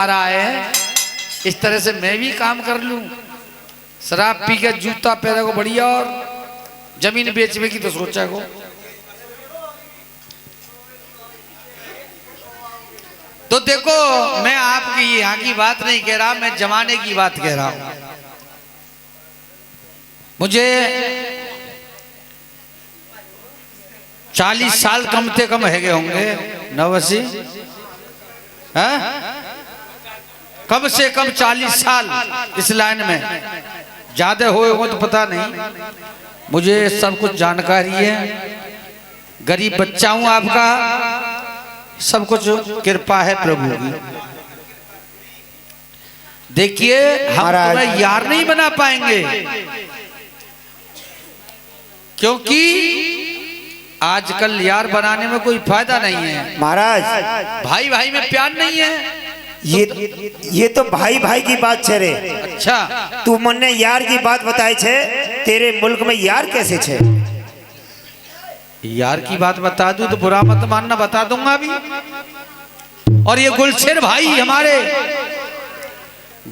रहा है, इस तरह से मैं भी काम कर लूं। शराब पी के जूता पहने को बढ़िया और जमीन बेचने की तो सोचा को। तो देखो, मैं आपकी यहाँ की बात नहीं कह रहा, मैं जमाने की बात कह रहा हूं। मुझे 40 साल कम से कम है गए होंगे, 89 कम से कम 40 साल इस लाइन में, ज्यादा हुए हो तो पता नहीं। मुझे सब कुछ जानकारी है, गरीब बच्चा हूं आपका, सब कुछ कृपा है प्रभु की। देखिए, हम तुम्हें यार नहीं बना पाएंगे, क्योंकि आजकल यार बनाने में कोई फायदा नहीं है महाराज। भाई भाई में प्यार नहीं है। ये तो भाई भाई की बात छे रे। अच्छा, तू मन्ने यार की बात बताई छे, तेरे मुल्क में यार कैसे छे? यार की बात बता दूं तो बुरा मत मानना, बता दूंगा अभी। और ये गुलशेर भाई हमारे,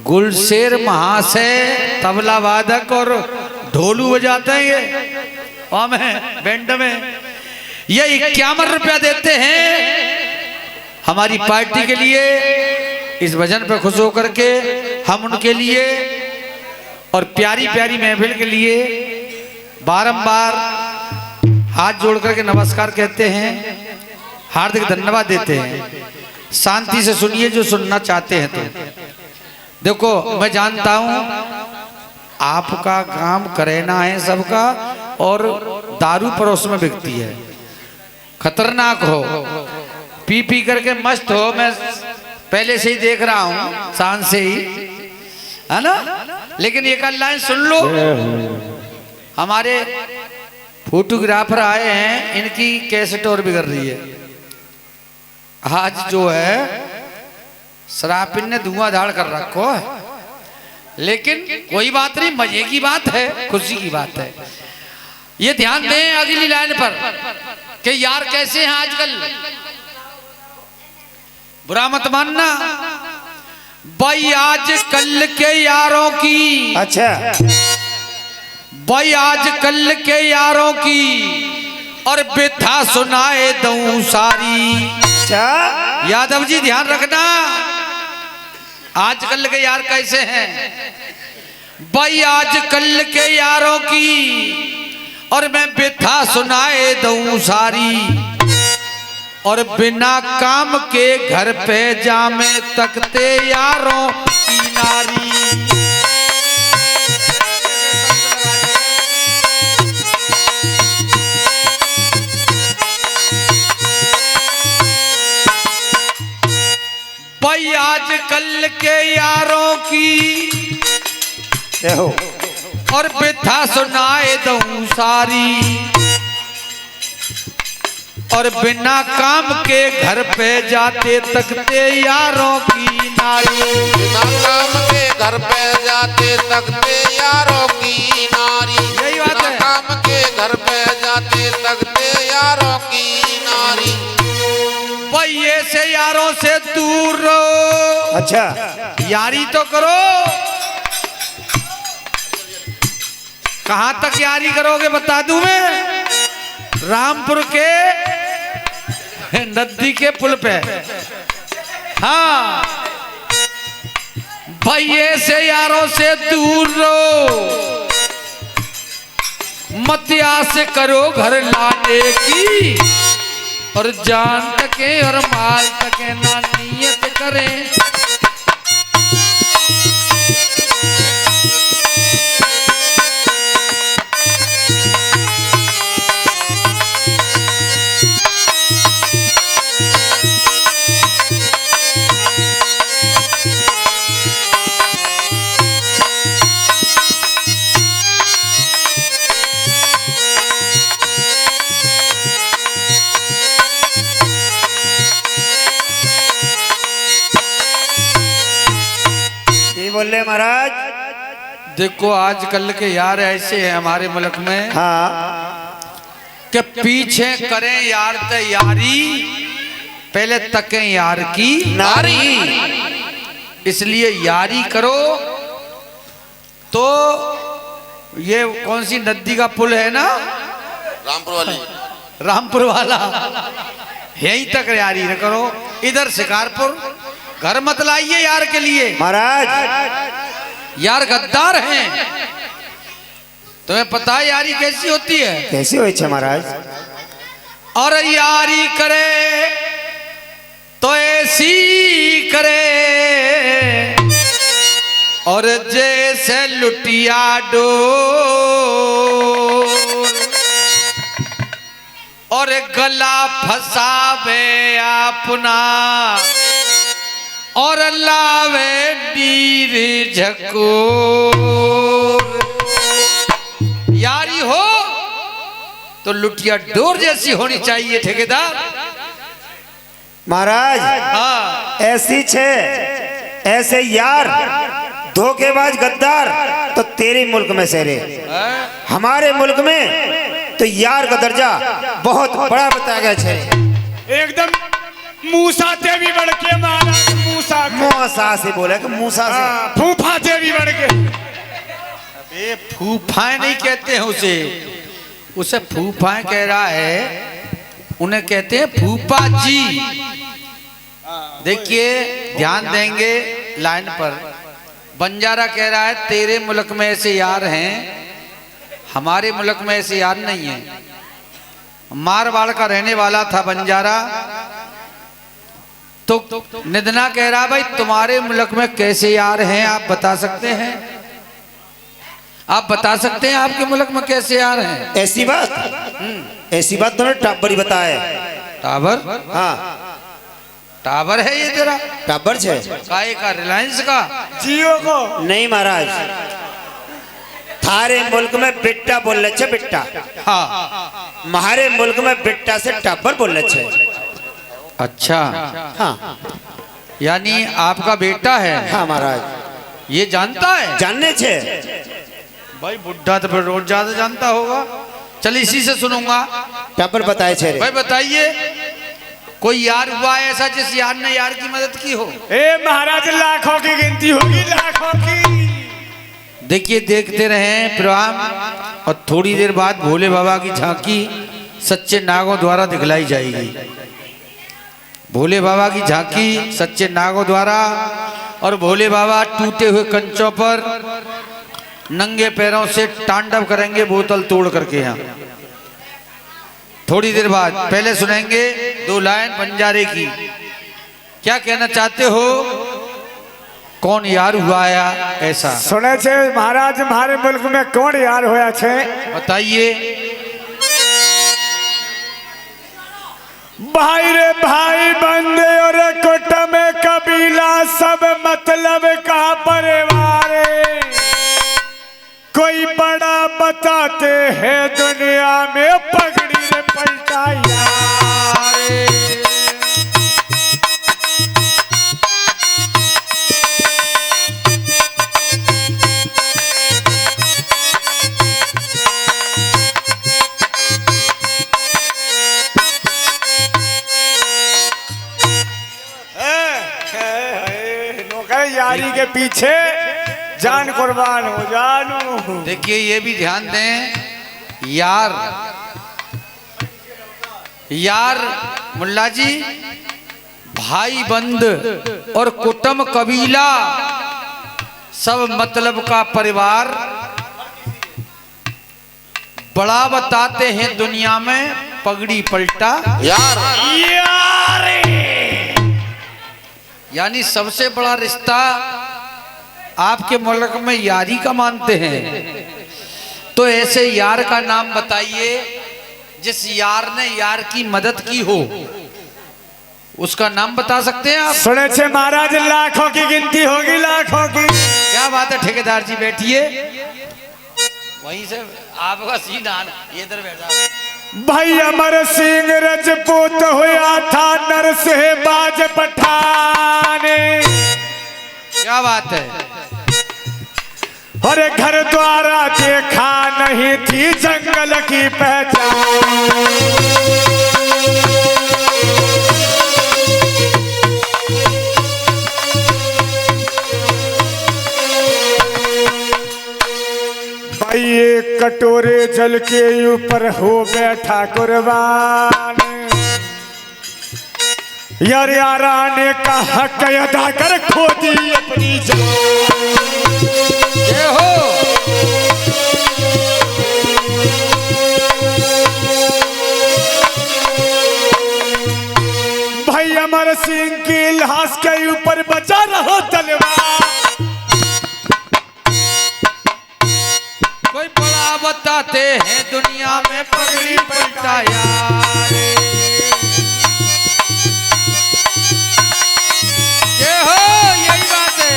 गुलशेर महाशय तबला वादक और ढोलू बजाते हैं ये बैंड में। ये 51 रुपया देते हैं हमारी पार्टी के लिए, इस भजन पे खुश होकर के हम उनके लिए और प्यारी प्यारी महफिल के लिए बारंबार हाथ जोड़ करके नमस्कार कहते हैं, हार्दिक धन्यवाद देते हैं। शांति से सुनिए जो सुनना चाहते हैं। तो देखो, मैं जानता हूं आपका काम करना है सबका, और दारू पड़ोस में बिकती है, खतरनाक हो, पी पी करके मस्त हो। मैं पहले से ही देख रहा हूं, शान से ही, है ना। लेकिन एक लाइन सुन लो, हमारे फोटोग्राफर आए हैं, इनकी कैसेट और बिगड़ रही है। आज जो है शराब पीने धुआंधार कर रखो है, लेकिन कोई बात नहीं, मजे की बात है, खुशी की बात है। ये ध्यान दें अगली लाइन पर कि यार कैसे हैं आजकल, बुरा मत मानना भाई। आज कल के यारों की, अच्छा भाई आज कल के यारों की और बेथा सुनाए दूं सारी। अच्छा यादव जी ध्यान रखना, आजकल के यार कैसे हैं भाई। आज कल के यारों की और मैं बेथा सुनाए दूं सारी, और बिना काम के घर पे जामे तकते यारों की नारी। भाई आज कल के यारों की और बेथा सुनाए दूं सारी, और बिना काम के घर पे जाते तकते यारों की नारी। बिना काम के घर पे जाते तकते यारों की नारी। यही बात है, काम के घर पे जाते तकते यारों की नारी। भैये से यारों से दूर रहो, अच्छा यारी तो करो। कहां तक यारी करोगे बता दूं मैं, रामपुर के नदी के पुल पे। हाँ, भैये से यारों से दूर रहो, मत आस करो घर लाने की, और जान तके और माल तके ना नियत करें। बोले महाराज। देखो, आजकल के यार ऐसे हैं हमारे मुल्क में, हाँ कि पीछे करें यार ते यारी, पहले तकें यार की नारी। इसलिए यारी करो। तो ये कौन सी नदी का पुल है ना, रामपुर वाली, रामपुर वाला, यहीं तक यारी न करो। इधर शिकारपुर घर मत लाइए यार के लिए, महाराज यार गद्दार हैं। तुम्हें पता है यारी कैसी होती है? कैसी हो छे महाराज? और यारी करे तो ऐसी करे, और जैसे लुटिया डोर, और गला फसावे अपना, और लावे डीर झकोर। यारी हो तो लुटिया डोर जैसी होनी चाहिए ठेकेदार। महाराज हाँ, ऐसी छे, ऐसे यार धोखेबाज गद्दार तो तेरे मुल्क में से रे। हमारे मुल्क में तो यार का दर्जा बहुत बड़ा बताया गया छे। एकदम मूसा ते भी बढ़ के महाराज, मूसा से बोले कि मूसा से, फूफा ते भी बढ़ के। अबे फूफाएं नहीं कहते हैं उसे, उसे फूफाएं कह रहा है, उन्हें कहते हैं फूफा जी। देखिए ध्यान देंगे लाइन पर। बंजारा कह रहा है तेरे मुल्क में ऐसे यार हैं, हमारे मुल्क में ऐसे यार नहीं है। मारवाड़ का रहने वाला था बंजारा, तो निधना कह रहा भाई तुम्हारे मुल्क में कैसे यार हैं, आप बता सकते हैं? आप बता सकते हैं आपके मुल्क में कैसे यार हैं? ऐसी बात, ऐसी बात तुमने टाबर ही बताया। टावर? हाँ टावर है ये तेरा? टाबर छे काय का? रिलायंस का? जियो को नहीं महाराज, थारे मुल्क में बिट्टा बोल छे, बिट्टा। हाँ। हमारे मुल्क में बिट्टा से टाबर बोल छे। अच्छा, हाँ यानी आपका बेटा है? हाँ महाराज ये जानता है? जानने छे भाई बुढ़ा तो फिर रोज ज्यादा जानता होगा। चल इसी से सुनूंगा। टाबर बताए छे रे। भाई बताइए, कोई यार हुआ है ऐसा जिस यार ने यार की मदद की हो? ए महाराज लाखों की गिनती होगी, लाखों की। देखिए देखते रहे प्रोग्राम, और थोड़ी देर बाद भोले बाबा की झांकी सच्चे नागों द्वारा दिखलाई जाएगी। भोले बाबा की झांकी सच्चे नागों द्वारा, और भोले बाबा टूटे हुए कंचों पर नंगे पैरों से तांडव करेंगे बोतल तोड़ करके। यहाँ थोड़ी देर बाद पहले सुनेंगे 2 लाइन बंजारे की। क्या कहना चाहते हो? कौन यार हुआ है ऐसा? सुने छे महाराज हमारे मुल्क में कौन यार होया छे? बताइए। भाई रे भाई बंदे और कुटुंब कबीला सब मतलब का परिवार, कोई बड़ा बताते हैं दुनिया में पगड़ी रे पलटा यार। यारी के पीछे जान कुर्बान हो जानू। देखिए ये भी ध्यान दें, यार यार मुल्ला जी, भाई बंद और कुटुंब कबीला सब मतलब का परिवार, बड़ा बताते हैं दुनिया में पगड़ी पलटा यार। यानी सबसे बड़ा रिश्ता आपके मुल्क में यारी का मानते हैं। तो ऐसे यार का नाम बताइए जिस यार ने यार की मदद की हो, उसका नाम बता सकते हैं आप? सुने छे महाराज लाखों की गिनती होगी, लाखों की। क्या बात है ठेकेदार जी, बैठिए। वहीं से आपका सीन आना, इधर बैठा। भाई अमर सिंह रजपूत हुआ था नरसिंहबाज पठाने। क्या बात है? और घर द्वारा देखा नहीं थी जंगल की पहचान। कटोरे जल के ऊपर हो बैठा कुर्बान। यार यारा ने का हक अदा कर खो दी अपनी जान। ये हो भाई अमर सिंह की लाश के ऊपर बचा रहो तलवार। कोई बड़ा बताते हैं दुनिया में पगड़ी पलटा यार। ये हो यही बात है।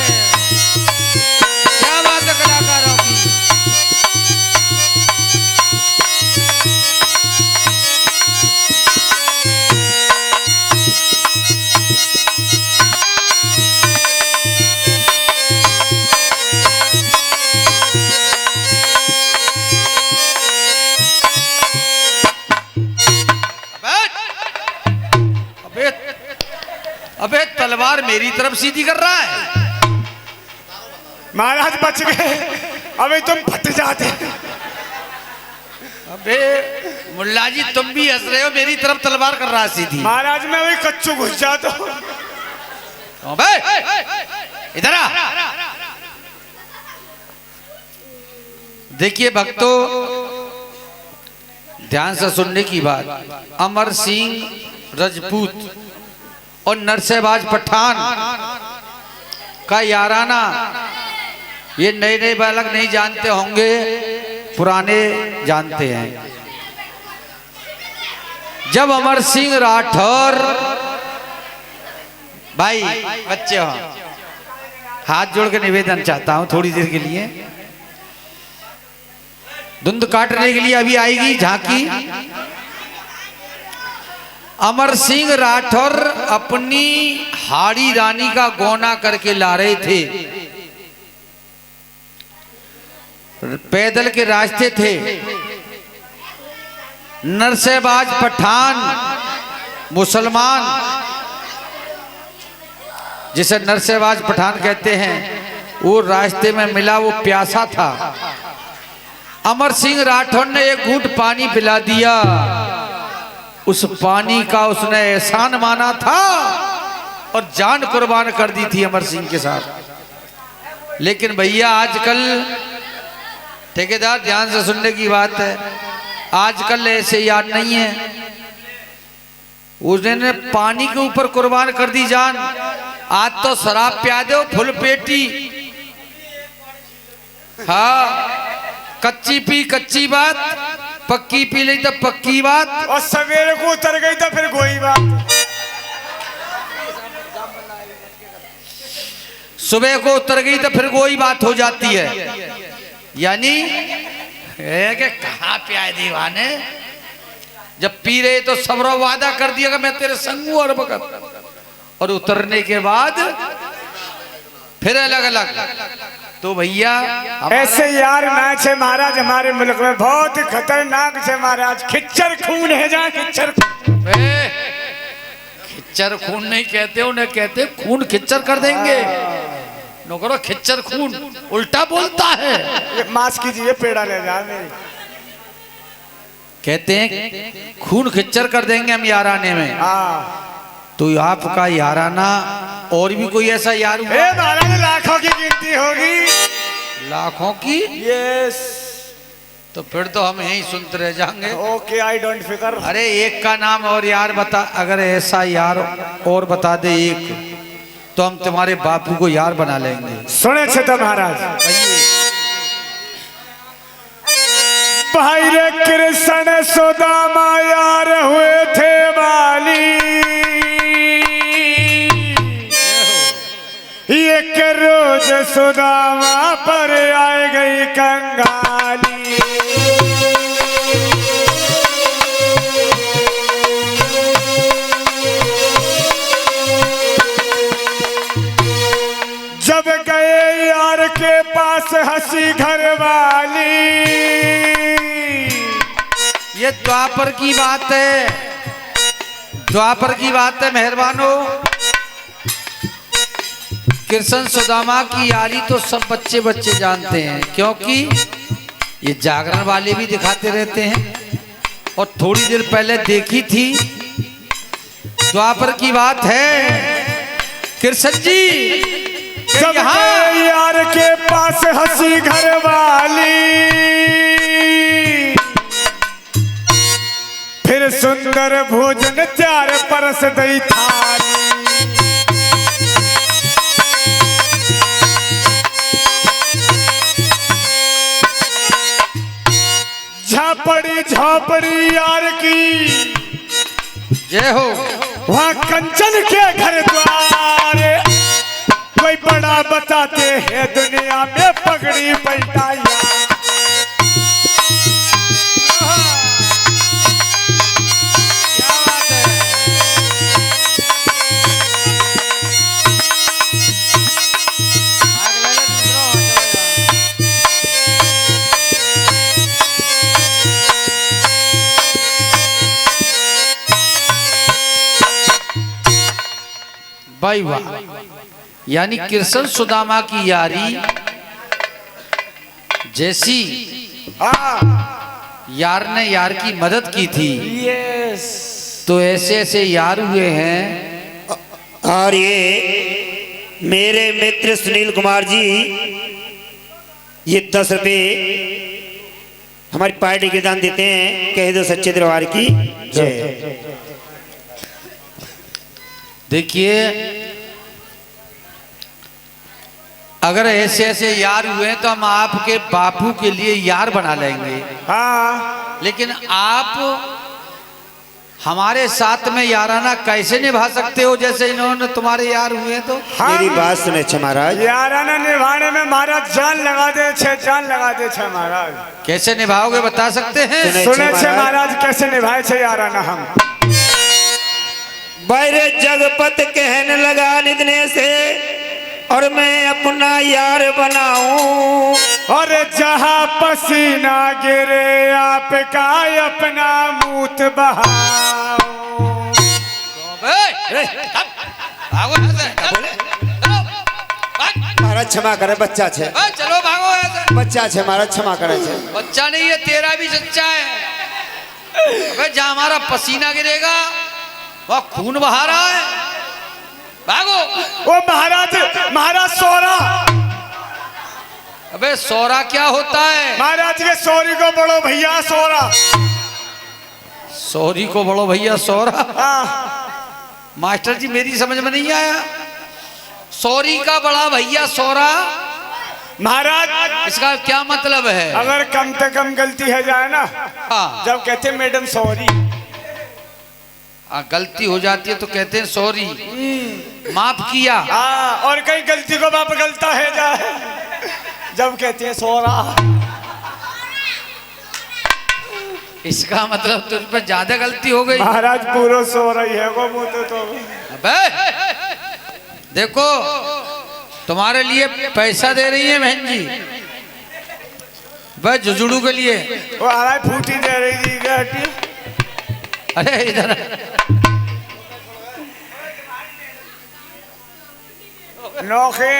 क्या बात है कलाकारों की। अबे तलवार मेरी तरफ सीधी कर रहा है। महाराज बच गए, अबे तुम फट जाते। अबे मुल्ला जी तुम भी हंस रहे हो, मेरी तरफ तलवार कर रहा है सीधी। महाराज मैं वही कच्चू घुस जाता हूँ। अबे इधर आ। देखिए भक्तों, ध्यान से सुनने की बात। अमर सिंह राजपूत और नरसेबाज पठान का याराना ये नए नए बालक नहीं जानते होंगे, पुराने जानते हैं। जब अमर सिंह राठौर भाई बच्चे हो, हाथ जोड़ के निवेदन चाहता हूं थोड़ी देर के लिए। धुंध काटने के लिए अभी आएगी झांकी। अमर सिंह राठौर अपनी हाड़ी रानी का गौना करके ला रहे थे। पैदल के रास्ते थे। नरसेबाज पठान मुसलमान, जिसे नरसेबाज पठान कहते हैं, वो रास्ते में मिला, वो प्यासा था। अमर सिंह राठौर ने एक घूंट पानी पिला दिया। उस पानी का उसने एहसान माना था और जान कुर्बान कर दी थी अमर सिंह के साथ। लेकिन भैया आजकल ठेकेदार ध्यान से सुनने की बात है, आजकल ऐसे याद नहीं है। उसने पानी के ऊपर कुर्बान कर दी जान। आज तो शराब पिया दो फुल पेटी। हाँ, कच्ची पी कच्ची बात, पक्की पी ली तो पक्की बात, और सवेरे को उतर गई तो फिर कोई बात। सुबह को उतर गई तो फिर कोई बात हो जाती है। यानी कि कहाँ पे आए दीवाने, जब पी रहे तो सब वादा कर दिया मैं तेरे संग हूं और वक्त, और उतरने के बाद फिर अलग अलग। तो भैया ऐसे यार मैच है महाराज हमारे मुल्क में, बहुत ही खतरनाक है महाराज। खिच्चर खून है जहाँ खिच्चर। खिच्चर खून नहीं कहते, उन्हें कहते खून खिच्चर कर देंगे। नौकरो खिच्चर खून उल्टा बोलता है। मास कीजिए, पेड़ा ले जा मेरी। कहते हैं खून खिच्चर कर देंगे हम याराने में। हाँ, तो आपका याराना और भी कोई ऐसा यार हुआ? महाराज लाखों की गिनती होगी। लाखों की? यस। तो फिर तो हम यही सुनते रह जाएंगे। ओके, आई डोंट फिकर। अरे एक का नाम और यार बता, अगर ऐसा यार और बता दे एक, तो हम तुम्हारे बापू को यार बना लेंगे। सुने छे महाराज, भाई रे कृष्ण सुदामा यार हुए थे बाली। एक रोज सुदामा पर आ गई कंगाली। जब गए यार के पास हंसी घर वाली। ये द्वापर की बात है, द्वापर की बात है मेहरबानो। कृष्ण सुदामा की यारी तो सब बच्चे बच्चे जानते हैं, क्योंकि ये जागरण वाले भी दिखाते रहते हैं। और थोड़ी देर पहले देखी थी, द्वापर की बात है कृष्ण जी कि जब यहाँ यार के पास हंसी घर वाली, फिर सुंदर भोजन चार परस दई थाली। झापड़ी झापड़ी यार की, जय हो। वहाँ कंचन के घर द्वारे, कोई बड़ा बताते हैं दुनिया में पगड़ी पलटाया। क्या बात है। आग लगे दूसरा हो जाएगा। भाई वाह, यानी कृष्ण सुदामा की यारी जैसी यार ने यार की मदद की थी, तो ऐसे ऐसे यार हुए हैं। और ये मेरे मित्र सुनील कुमार जी, ये 10 रुपये हमारी पार्टी के दान देते हैं। कह दो सच्चे दरबार की जय। देखिए, अगर ऐसे ऐसे यार हुए तो हम आपके बापू के लिए यार बना लेंगे। हाँ, लेकिन आप हमारे साथ में याराना कैसे निभा सकते हो जैसे इन्होंने तुम्हारे यार हुए? तो मेरी बात सुने अच्छे महाराज। याराना निभाने में महाराज जान लगा दे छे, जान लगा दे छे महाराज। कैसे निभाओगे बता सकते हैं? सुने छे महाराज कैसे निभाए छे याराना हम। बैरे जगपत कहने लगा निधने से, और मैं अपना यार बनाऊं। और जहाँ पसीना गिरे आपका अपना मूत बहाओ। महाराज क्षमा करे, बच्चा छे। चलो भागो ऐसे। बच्चा छे महाराज, क्षमा करे छे। बच्चा नहीं है, तेरा भी सच्चा है। अबे जहाँ हमारा पसीना गिरेगा वह खून बहा रहा है, भागो। ओ महाराज, महाराज सोरा। अबे सोरा क्या होता है? महाराज के सोरी को बड़ो भैया सोरा। सोरी को बड़ो भैया सोरा? हाँ। मास्टर जी मेरी समझ में नहीं आया। सोरी का बड़ा भैया सोरा, महाराज इसका क्या मतलब है? अगर कम से कम गलती है जाए ना, हाँ, जब कहते मैडम सॉरी, गलती हो जाती है तो कहते हैं सॉरी, माफ किया। हाँ, और कहीं गलती को बाप गलता है जाए, जब कहते हैं सोरा। इसका मतलब तुझ पर ज्यादा गलती हो गई। महाराज पूरा सो रही है वो मुँह तो। अबे देखो, तुम्हारे लिए पैसा दे रही है बहन जी, बस जुजुड़ू के लिए। वो हमारी फूटी दे रही थी गाटी। अरे इधर नौखे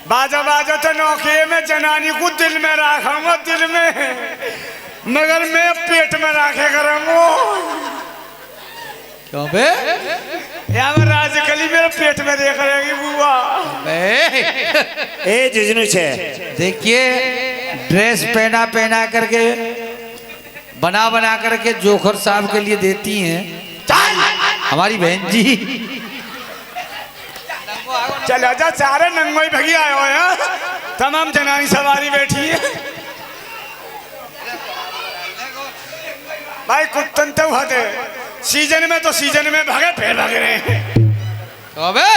बाजा बाजा तो नौखे में जनानी को दिल में रखूंगा, दिल में, मगर मैं पेट में रखे करूंगा। क्यों बे? यहाँ पर राजकली मेरे पेट में देख रहेगी बुआ। ए जुजनू छे, देखिए ड्रेस पहना पहना करके, बना बना करके जोखर साहब के लिए देती हैं हमारी बहन जी। चलो जा, सारे नंगोई भगी आए हो यहाँ, तमाम जनानी सवारी बैठी है। भाई कुत्तन तो हदे सीजन में, तो सीजन में भागे फिर भाग रहे हैं। तो अबे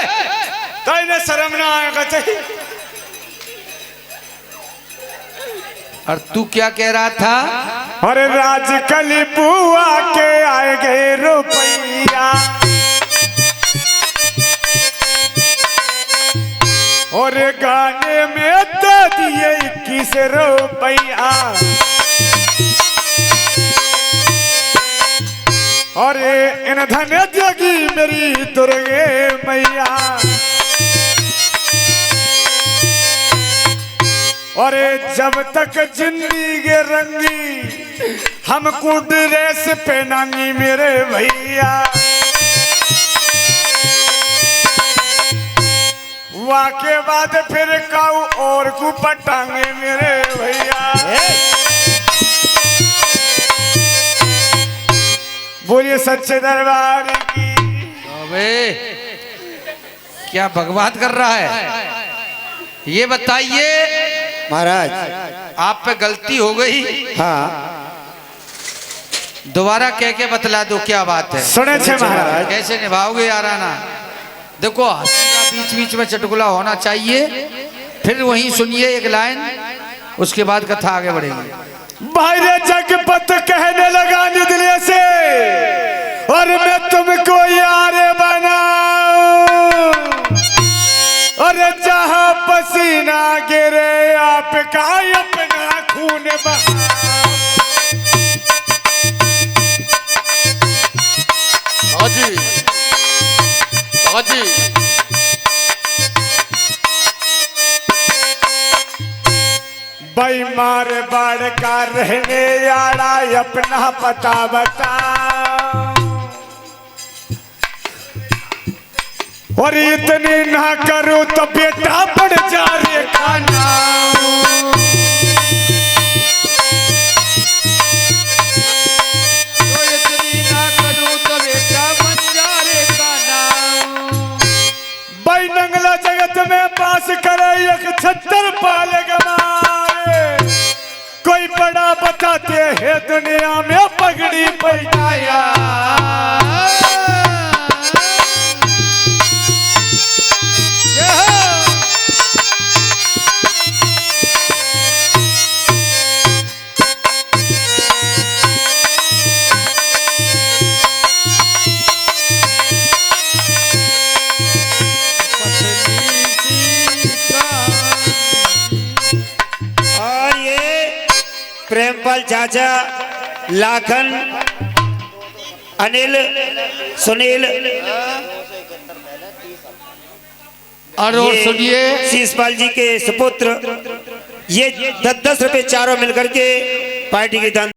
तो इन्हें शर्म ना आएगा चाहिए। और तू क्या कह रहा था? अरे राजकली बुआ के आए गए रुपैया, और गाने में दे दिए 21 रुपैया, और इन धन जोगी मेरी दुर्गे मैया। और जब तक जिंदगी रंगी हमको ड्रेस पहनानी मेरे भैया, वाके बाद फिर काऊ और को पटांगे मेरे भैया। बोलिए सच्चे दरबार की। अबे क्या बकवास कर रहा है? ये बताइए महाराज। आप पे गलती हो गई, हाँ दोबारा कह के बतला दो क्या बात है। सुने छे महाराज। कैसे निभाओगे याराना? देखो हंसी का बीच बीच में चुटकुला होना चाहिए, फिर वहीं सुनिए एक लाइन, उसके बाद कथा आगे बढ़ेगी। भाई रे जगपत कहने लगा निदले से, और मैं तुमको यार बनाऊं, और जहां पसीना गिरे आपका अपना खून बहा। हाजी हाजी भाई मार बाड़ का रहने यारा अपना पता बता, और इतनी ना करो तो बेटा बढ़ जा रे खाना। तो इतनी ना करूं तो बेटा बन जा रे खाना। भाई नंगला जगत में पास करे 176 पाल गमाए, कोई बड़ा बताते हैं दुनिया में पगड़ी पहनाया। और ये प्रेमपाल चाचा, लाखन, अनिल, सुनील, और ये सुनिए शीशपाल जी के सुपुत्र, ये 10-10 रुपए चारों मिलकर के पार्टी की दान